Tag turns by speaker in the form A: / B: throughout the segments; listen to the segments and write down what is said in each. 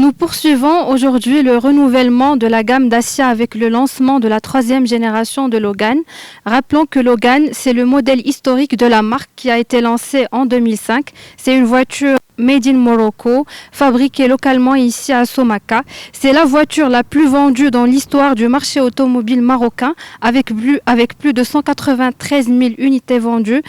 A: Nous poursuivons aujourd'hui le renouvellement de la gamme Dacia avec le lancement de la troisième génération de Logan. Rappelons que Logan, c'est le modèle historique de la marque qui a été lancé en 2005. C'est une voiture made in Morocco, fabriquée localement ici à Somaka. C'est la voiture la plus vendue dans l'histoire du marché automobile marocain avec plus de 193 000 unités vendues,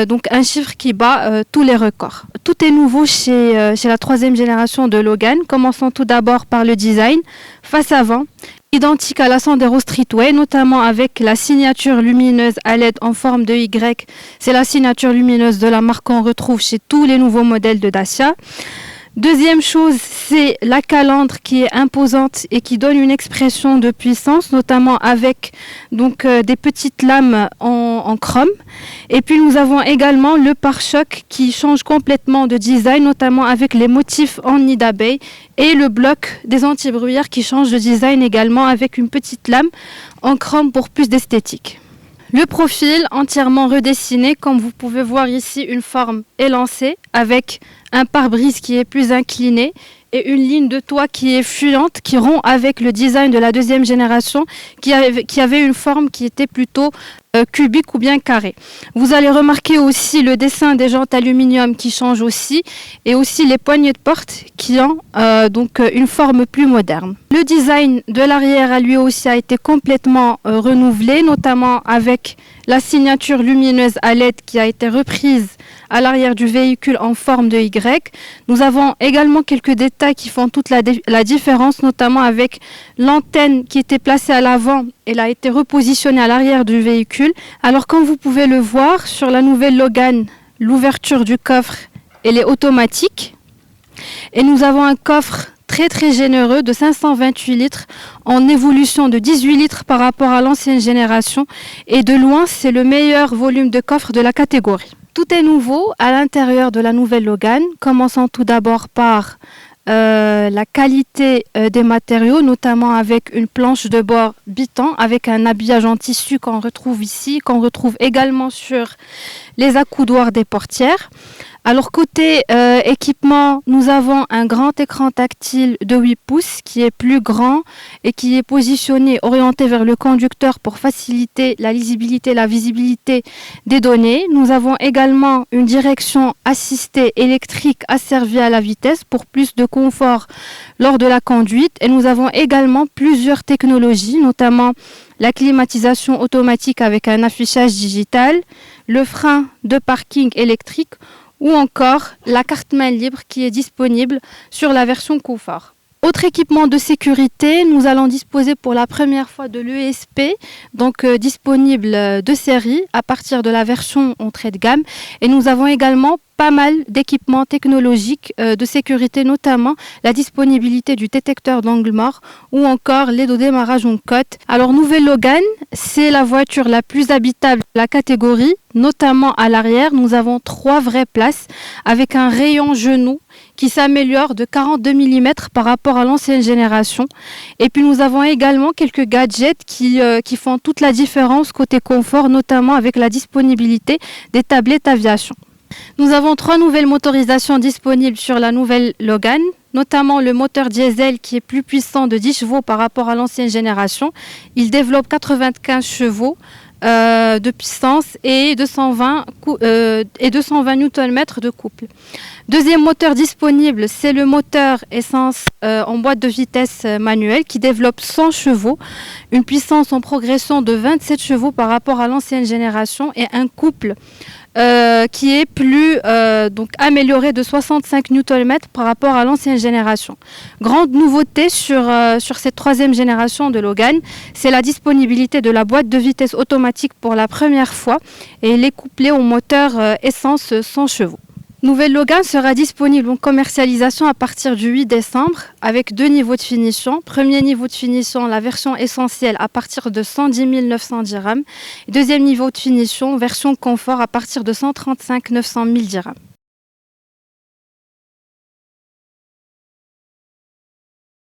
A: donc un chiffre qui bat tous les records. Tout est nouveau chez la troisième génération de Logan. Commençons tout d'abord par le design. Face avant, identique à la Sandero Streetway, notamment avec la signature lumineuse à LED en forme de Y. C'est la signature lumineuse de la marque qu'on retrouve chez tous les nouveaux modèles de Dacia. Deuxième chose, c'est la calandre qui est imposante et qui donne une expression de puissance, notamment avec des petites lames en chrome. Et puis nous avons également le pare-choc qui change complètement de design, notamment avec les motifs en nid d'abeille, et le bloc des anti-bruyères qui change de design également avec une petite lame en chrome pour plus d'esthétique. Le profil entièrement redessiné, comme vous pouvez voir ici, une forme élancée avec un pare-brise qui est plus incliné et une ligne de toit qui est fuyante, qui rompt avec le design de la deuxième génération qui avait une forme qui était plutôt cubique ou bien carré. Vous allez remarquer aussi le dessin des jantes aluminium qui change aussi et aussi les poignées de porte qui ont une forme plus moderne. Le design de l'arrière à lui aussi a été complètement renouvelé, notamment avec la signature lumineuse à LED qui a été reprise à l'arrière du véhicule en forme de Y. Nous avons également quelques détails qui font toute la différence, notamment avec l'antenne qui était placée à l'avant. Elle a été repositionnée à l'arrière du véhicule. Alors comme vous pouvez le voir sur la nouvelle Logan, l'ouverture du coffre, elle est automatique. Et nous avons un coffre très très généreux de 528 litres en évolution de 18 litres par rapport à l'ancienne génération. Et de loin, c'est le meilleur volume de coffre de la catégorie. Tout est nouveau à l'intérieur de la nouvelle Logan. Commençons tout d'abord par la qualité des matériaux, notamment avec une planche de bord biton, avec un habillage en tissu qu'on retrouve ici, qu'on retrouve également sur les accoudoirs des portières. Alors côté équipement, nous avons un grand écran tactile de 8 pouces qui est plus grand et qui est positionné, orienté vers le conducteur pour faciliter la lisibilité, la visibilité des données. Nous avons également une direction assistée électrique asservie à la vitesse pour plus de confort lors de la conduite. Et nous avons également plusieurs technologies, notamment la climatisation automatique avec un affichage digital, le frein de parking électrique, ou encore la carte main libre qui est disponible sur la version confort. Autre équipement de sécurité, nous allons disposer pour la première fois de l'ESP, disponible de série à partir de la version entrée de gamme. Et nous avons également pas mal d'équipements technologiques de sécurité, notamment la disponibilité du détecteur d'angle mort ou encore l'aide au démarrage en côte. Alors nouvelle Logan, c'est la voiture la plus habitable de la catégorie, notamment à l'arrière. Nous avons 3 vraies places avec un rayon genou qui s'améliore de 42 mm par rapport à l'ancienne génération. Et puis nous avons également quelques gadgets qui font toute la différence côté confort, notamment avec la disponibilité des tablettes aviation. Nous avons 3 nouvelles motorisations disponibles sur la nouvelle Logan, notamment le moteur diesel qui est plus puissant de 10 chevaux par rapport à l'ancienne génération. Il développe 95 chevaux de puissance et 220 Nm de couple. Deuxième moteur disponible, c'est le moteur essence en boîte de vitesse manuelle qui développe 100 chevaux, une puissance en progression de 27 chevaux par rapport à l'ancienne génération et un couple qui est plus amélioré de 65 Nm par rapport à l'ancienne génération. Grande nouveauté sur cette troisième génération de Logan, c'est la disponibilité de la boîte de vitesse automatique pour la première fois et elle est couplée au moteur essence 100 chevaux. Nouvelle Logan sera disponible en commercialisation à partir du 8 décembre avec 2 niveaux de finition. Premier niveau de finition, la version essentielle à partir de 110 900 dirhams. Deuxième niveau de finition, version confort à partir de 135 900 000 dirhams.